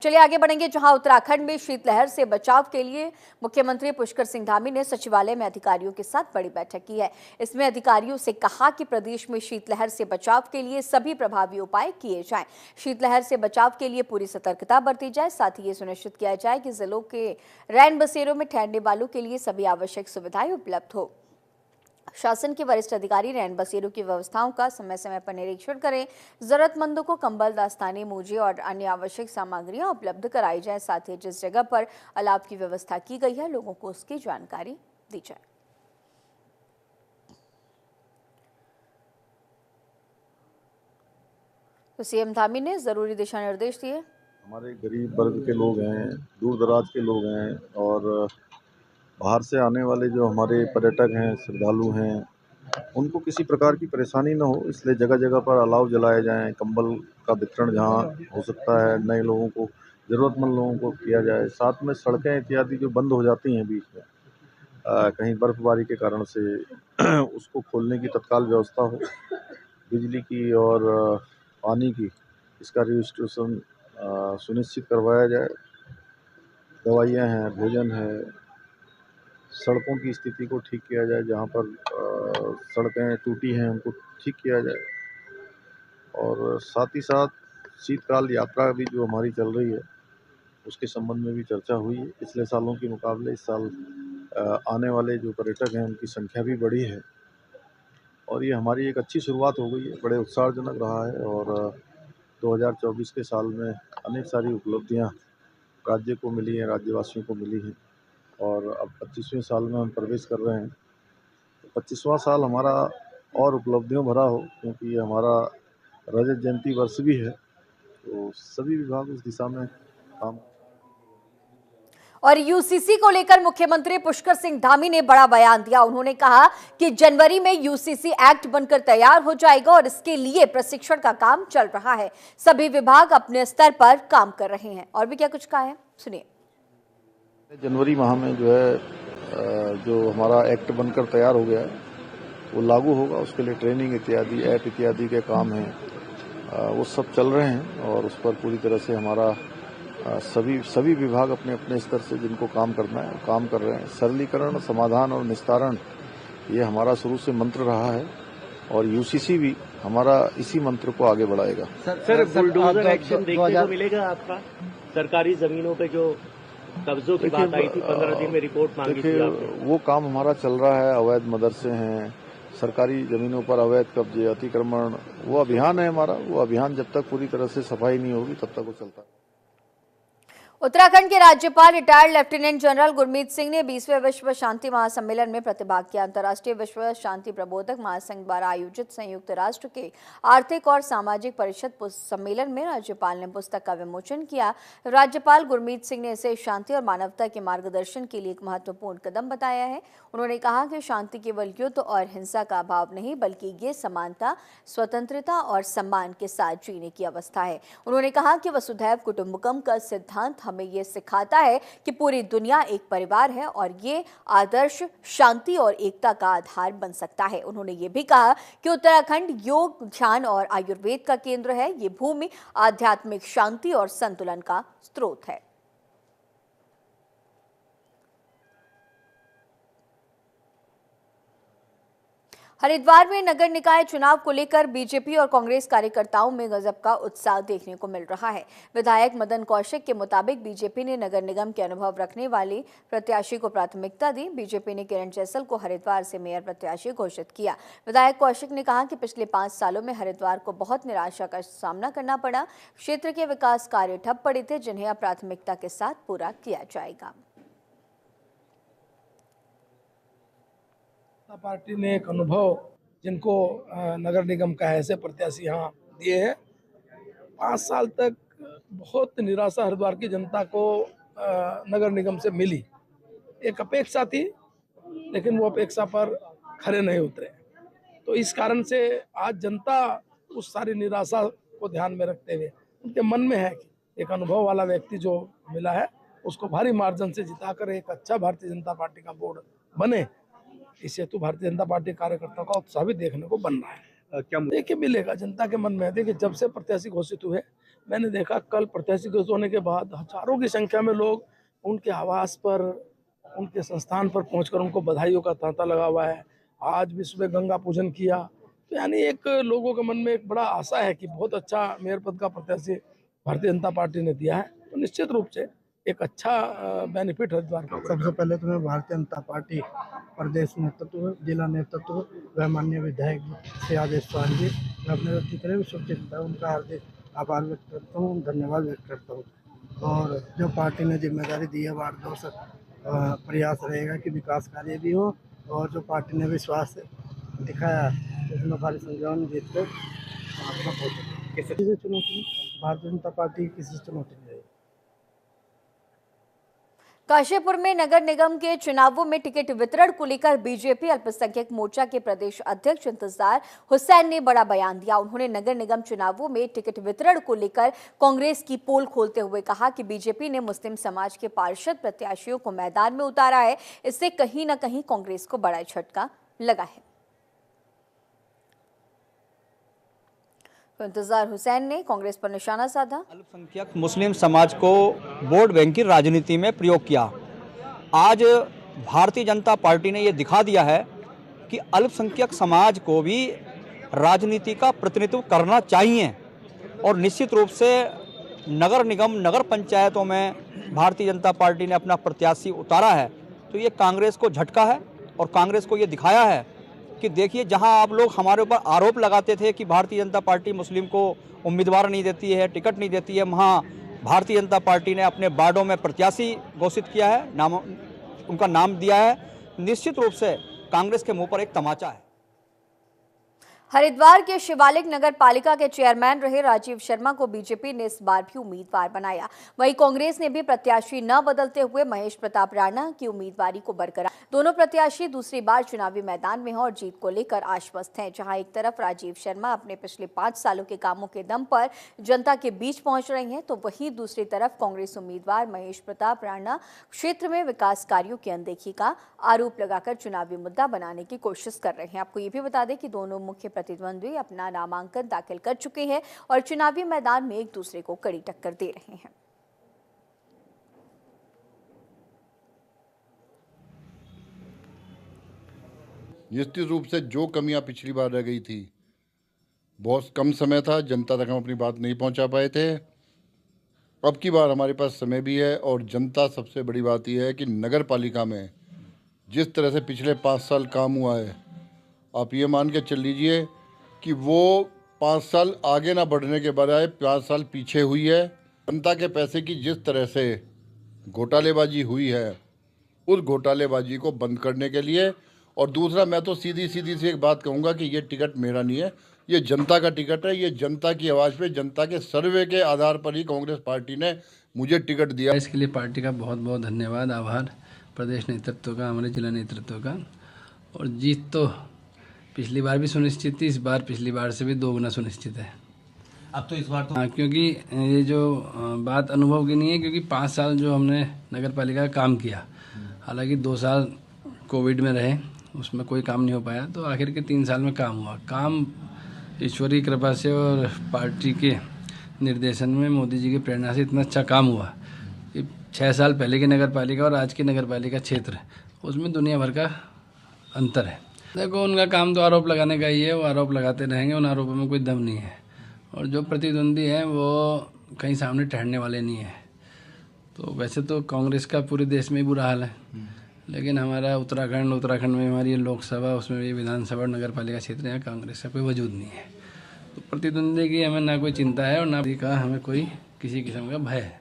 चलिए आगे बढ़ेंगे, जहां उत्तराखंड में शीतलहर से बचाव के लिए मुख्यमंत्री पुष्कर सिंह धामी ने सचिवालय में अधिकारियों के साथ बड़ी बैठक की है। इसमें अधिकारियों से कहा कि प्रदेश में शीतलहर से बचाव के लिए सभी प्रभावी उपाय किए जाएं। शीतलहर से बचाव के लिए पूरी सतर्कता बरती जाए। साथ ही ये सुनिश्चित किया जाए कि जिलों के रैन बसेरों में ठहरने वालों के लिए सभी आवश्यक सुविधाएं उपलब्ध हो। शासन के वरिष्ठ अधिकारी रैन बसेरों की व्यवस्थाओं का समय समय पर निरीक्षण करें। जरूरतमंदों को कंबल, दास्ताने, मोजे और अन्य आवश्यक सामग्रियां उपलब्ध कराई जाए। साथ ही जिस जगह पर अलाव की व्यवस्था की गई है, लोगों को उसकी जानकारी दी जाए। तो सीएम धामी ने जरूरी दिशा निर्देश दिए। हमारे गरीब वर्ग के लोग हैं, दूर दराज के लोग हैं और बाहर से आने वाले जो हमारे पर्यटक हैं, श्रद्धालु हैं, उनको किसी प्रकार की परेशानी न हो, इसलिए जगह जगह पर अलाव जलाए जाएं। कंबल का वितरण जहां हो सकता है नए लोगों को, ज़रूरतमंद लोगों को किया जाए। साथ में सड़कें इत्यादि जो बंद हो जाती हैं बीच में कहीं बर्फबारी के कारण से उसको खोलने की तत्काल व्यवस्था हो। बिजली की और पानी की, इसका रजिस्ट्रेशन सुनिश्चित करवाया जाए। दवाइयाँ हैं, भोजन है, सड़कों की स्थिति को ठीक किया जाए। जहाँ पर सड़कें टूटी हैं उनको ठीक किया जाए। और साथ ही साथ शीतकाल यात्रा भी जो हमारी चल रही है, उसके संबंध में भी चर्चा हुई है। पिछले सालों के मुकाबले इस साल आने वाले जो पर्यटक हैं उनकी संख्या भी बढ़ी है और ये हमारी एक अच्छी शुरुआत हो गई है। बड़े उत्साहजनक रहा है और 2024 के साल में अनेक सारी उपलब्धियाँ राज्य को मिली हैं, राज्यवासियों को मिली हैं और अब 25वें साल में हम प्रवेश कर रहे हैं। तो 25वां साल हमारा और उपलब्धियों भरा हो, क्योंकि ये हमारा रजत जयंती वर्ष भी है। तो सभी विभाग उस दिशा में काम। और यूसीसी को लेकर मुख्यमंत्री पुष्कर सिंह धामी ने बड़ा बयान दिया। उन्होंने कहा कि जनवरी में यूसीसी एक्ट बनकर तैयार हो जाएगा और इसके लिए प्रशिक्षण का काम चल रहा है। सभी विभाग अपने स्तर पर काम कर रहे हैं। और भी क्या कुछ कहा है, सुनिए। जनवरी माह में जो है जो हमारा एक्ट बनकर तैयार हो गया है वो लागू होगा। उसके लिए ट्रेनिंग इत्यादि, ऐप इत्यादि के काम हैं, वो सब चल रहे हैं और उस पर पूरी तरह से हमारा सभी विभाग अपने अपने स्तर से जिनको काम करना है काम कर रहे हैं। सरलीकरण, समाधान और निस्तारण, ये हमारा शुरू से मंत्र रहा है और यूसीसी भी हमारा इसी मंत्र को आगे बढ़ाएगा। सर बुलडोजर एक्शन देखने को मिलेगा आपका? सरकारी जमीनों पे जो कब्जों की बात आई थी, 15 दिन में रिपोर्ट मांगी थी आपने। वो काम हमारा चल रहा है। अवैध मदरसे हैं, सरकारी जमीनों पर अवैध कब्जे, अतिक्रमण, वो अभियान है हमारा। वो अभियान जब तक पूरी तरह से सफाई नहीं होगी तब तक वो चलता है। उत्तराखंड के राज्यपाल retired lieutenant general Gurmeet Singh ने 20वें विश्व शांति महासम्मेलन में प्रतिभाग किया। अंतर्राष्ट्रीय विश्व शांति प्रबोधक महासंघ द्वारा आयोजित संयुक्त राष्ट्र के आर्थिक और सामाजिक परिषद सम्मेलन में राज्यपाल ने पुस्तक का विमोचन किया। राज्यपाल गुरमीत सिंह ने इसे शांति और मानवता के मार्गदर्शन के लिए एक महत्वपूर्ण कदम बताया है। उन्होंने कहा कि शांति केवल युद्ध और हिंसा का अभाव नहीं, बल्कि ये समानता, स्वतंत्रता और सम्मान के साथ जीने की अवस्था है। उन्होंने कहा कि वसुधैव कुटुंबकम का सिद्धांत हमें ये सिखाता है कि पूरी दुनिया एक परिवार है और ये आदर्श शांति और एकता का आधार बन सकता है। उन्होंने ये भी कहा कि उत्तराखंड योग, ध्यान और आयुर्वेद का केंद्र है। ये भूमि आध्यात्मिक शांति और संतुलन का स्रोत है। हरिद्वार में नगर निकाय चुनाव को लेकर बीजेपी और कांग्रेस कार्यकर्ताओं में गजब का उत्साह देखने को मिल रहा है। विधायक मदन कौशिक के मुताबिक बीजेपी ने नगर निगम के अनुभव रखने वाले प्रत्याशी को प्राथमिकता दी। बीजेपी ने किरण जैसल को हरिद्वार से मेयर प्रत्याशी घोषित किया। विधायक कौशिक ने कहा कि पिछले 5 सालों में हरिद्वार को बहुत निराशा का सामना करना पड़ा। क्षेत्र के विकास कार्य ठप पड़े थे, जिन्हें अब प्राथमिकता के साथ पूरा किया जाएगा। पार्टी ने एक अनुभव जिनको नगर निगम का ऐसे प्रत्याशी यहाँ दिए हैं। 5 साल तक बहुत निराशा हरिद्वार की जनता को नगर निगम से मिली। एक अपेक्षा थी, लेकिन वो अपेक्षा पर खरे नहीं उतरे। तो इस कारण से आज जनता उस सारी निराशा को ध्यान में रखते हुए उनके मन में है कि एक अनुभव वाला व्यक्ति जो मिला है उसको भारी मार्जिन से जिताकर एक अच्छा भारतीय जनता पार्टी का बोर्ड बने। इस हेतु भारतीय जनता पार्टी कार्यकर्ताओं का उत्साह भी देखने को बन रहा है। क्या देखिए मिलेगा जनता के मन में। देखिए जब से प्रत्याशी घोषित हुए मैंने देखा कल प्रत्याशी घोषित होने के बाद हजारों की संख्या में लोग उनके आवास पर, उनके संस्थान पर पहुंचकर उनको बधाइयों का तांता लगा हुआ है। आज भी सुबह गंगा पूजन किया। तो यानी एक लोगों के मन में एक बड़ा आशा है कि बहुत अच्छा मेयर पद का प्रत्याशी भारतीय जनता पार्टी ने दिया है, तो निश्चित रूप से एक अच्छा बेनिफिट हरिद्वार का। सबसे पहले तो मैं भारतीय जनता पार्टी प्रदेश नेतृत्व, जिला नेतृत्व व माननीय विधायक श्री आदेश चौहान जी, मैं अपने जितने भी शुभचिंतक हैं उनका हार्दिक आभार व्यक्त करता हूँ, धन्यवाद व्यक्त करता हूँ। और जो पार्टी ने जिम्मेदारी दी है वार्ड 2 से प्रयास रहेगा कि विकास कार्य भी हो, और जो पार्टी ने विश्वास दिखाया उसमें भारी संख्या में जीत कर अपना पहुँचे। किसी से चुनौती, भारतीय जनता पार्टी किसी से चुनौती नहीं रहेगी। काशीपुर में नगर निगम के चुनावों में टिकट वितरण को लेकर बीजेपी अल्पसंख्यक मोर्चा के प्रदेश अध्यक्ष इंतजार हुसैन ने बड़ा बयान दिया। उन्होंने नगर निगम चुनावों में टिकट वितरण को लेकर कांग्रेस की पोल खोलते हुए कहा कि बीजेपी ने मुस्लिम समाज के पार्षद प्रत्याशियों को मैदान में उतारा है, इससे कहीं न कहीं कांग्रेस को बड़ा झटका लगा है। तो इंतजार हुसैन ने कांग्रेस पर निशाना साधा। अल्पसंख्यक मुस्लिम समाज को वोट बैंक की राजनीति में प्रयोग किया। आज भारतीय जनता पार्टी ने ये दिखा दिया है कि अल्पसंख्यक समाज को भी राजनीति का प्रतिनिधित्व करना चाहिए, और निश्चित रूप से नगर निगम, नगर पंचायतों में भारतीय जनता पार्टी ने अपना प्रत्याशी उतारा है। तो ये कांग्रेस को झटका है, और कांग्रेस को ये दिखाया है कि देखिए, जहां आप लोग हमारे ऊपर आरोप लगाते थे कि भारतीय जनता पार्टी मुस्लिम को उम्मीदवार नहीं देती है, टिकट नहीं देती है, वहां भारतीय जनता पार्टी ने अपने वार्डों में प्रत्याशी घोषित किया है, उनका नाम दिया है। निश्चित रूप से कांग्रेस के मुंह पर एक तमाचा है। हरिद्वार के शिवालिक नगर पालिका के चेयरमैन रहे राजीव शर्मा को बीजेपी ने इस बार भी उम्मीदवार बनाया। वहीं कांग्रेस ने भी प्रत्याशी न बदलते हुए महेश प्रताप राणा की उम्मीदवारी को बरकरार। दोनों प्रत्याशी दूसरी बार चुनावी मैदान में हैं और जीत को लेकर आश्वस्त हैं। जहां एक तरफ राजीव शर्मा अपने पिछले 5 सालों के कामों के दम पर जनता के बीच पहुंच रही हैं, तो वहीं दूसरी तरफ कांग्रेस उम्मीदवार महेश प्रताप राणा क्षेत्र में विकास कार्यों की अनदेखी का आरोप लगाकर चुनावी मुद्दा बनाने की कोशिश कर रहे हैं। आपको ये भी बता दें कि दोनों मुख्य प्रतिद्वंद्वी अपना नामांकन दाखिल कर चुके हैं और चुनावी मैदान में एक दूसरे को कड़ी टक्कर दे रहे हैं। निश्चित रूप से जो कमियां पिछली बार रह गई थी, बहुत कम समय था, जनता तक हम अपनी बात नहीं पहुंचा पाए थे। अब की बार हमारे पास समय भी है, और जनता, सबसे बड़ी बात यह है कि नगर पालिका में जिस तरह से पिछले 5 साल काम हुआ है, आप ये मान के चल लीजिए कि वो 5 साल आगे ना बढ़ने के बजाय 5 साल पीछे हुई है। जनता के पैसे की जिस तरह से घोटालेबाजी हुई है, उस घोटालेबाजी को बंद करने के लिए। और दूसरा, मैं तो सीधी सी एक बात कहूँगा कि ये टिकट मेरा नहीं है, ये जनता का टिकट है। ये जनता की आवाज़ पे, जनता के सर्वे के आधार पर ही कांग्रेस पार्टी ने मुझे टिकट दिया। इसके लिए पार्टी का बहुत बहुत धन्यवाद, आभार प्रदेश नेतृत्व का, हमारे जिला नेतृत्व का। और जीत तो पिछली बार भी सुनिश्चित थी, इस बार पिछली बार से भी 2 गुना सुनिश्चित है। अब तो इस बार तो क्योंकि ये जो बात अनुभव की नहीं है, क्योंकि 5 साल जो हमने नगर पालिका का काम किया, हालांकि 2 साल कोविड में रहे, उसमें कोई काम नहीं हो पाया, तो आखिर के 3 साल में काम हुआ। काम ईश्वरीय कृपा से और पार्टी के निर्देशन में, मोदी जी की प्रेरणा से इतना अच्छा काम हुआ कि 6 साल पहले की नगर पालिका और आज की नगर पालिका क्षेत्र, उसमें दुनिया भर का अंतर है। देखो, उनका काम तो आरोप लगाने का ही है, वो आरोप लगाते रहेंगे, उन आरोपों में कोई दम नहीं है। और जो प्रतिद्वंदी हैं वो कहीं सामने ठहरने वाले नहीं है। तो वैसे तो कांग्रेस का पूरे देश में ही बुरा हाल है, लेकिन हमारा उत्तराखंड में हमारी लोकसभा, उसमें भी विधानसभा और नगर पालिका क्षेत्र, यहाँ कांग्रेस का कोई वजूद नहीं है। तो प्रतिद्वंदी की हमें ना कोई चिंता है और ना का हमें कोई किसी किस्म का भय है।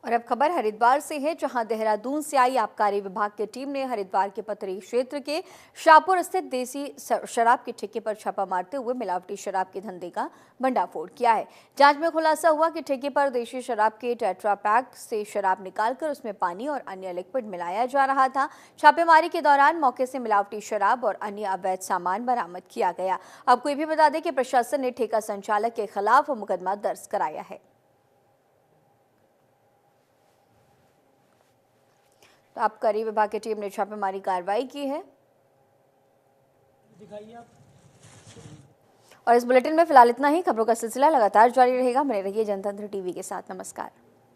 और अब खबर हरिद्वार से है, जहां देहरादून से आई आबकारी विभाग की टीम ने हरिद्वार के पतरी क्षेत्र के शाहपुर स्थित देसी शराब के ठेके पर छापा मारते हुए मिलावटी शराब के धंधे का भंडाफोड़ किया है। जांच में खुलासा हुआ कि ठेके पर देशी शराब के टेट्रा पैक से शराब निकालकर उसमें पानी और अन्य लिक्विड मिलाया जा रहा था। छापेमारी के दौरान मौके से मिलावटी शराब और अन्य अवैध सामान बरामद किया गया। आपको ये भी बता दें कि प्रशासन ने ठेका संचालक के खिलाफ मुकदमा दर्ज कराया है। तो आबकारी विभाग की टीम ने छापेमारी कार्रवाई की है। और इस बुलेटिन में फिलहाल इतना ही। खबरों का सिलसिला लगातार जारी रहेगा। बने रहिए जनतंत्र टीवी के साथ। नमस्कार।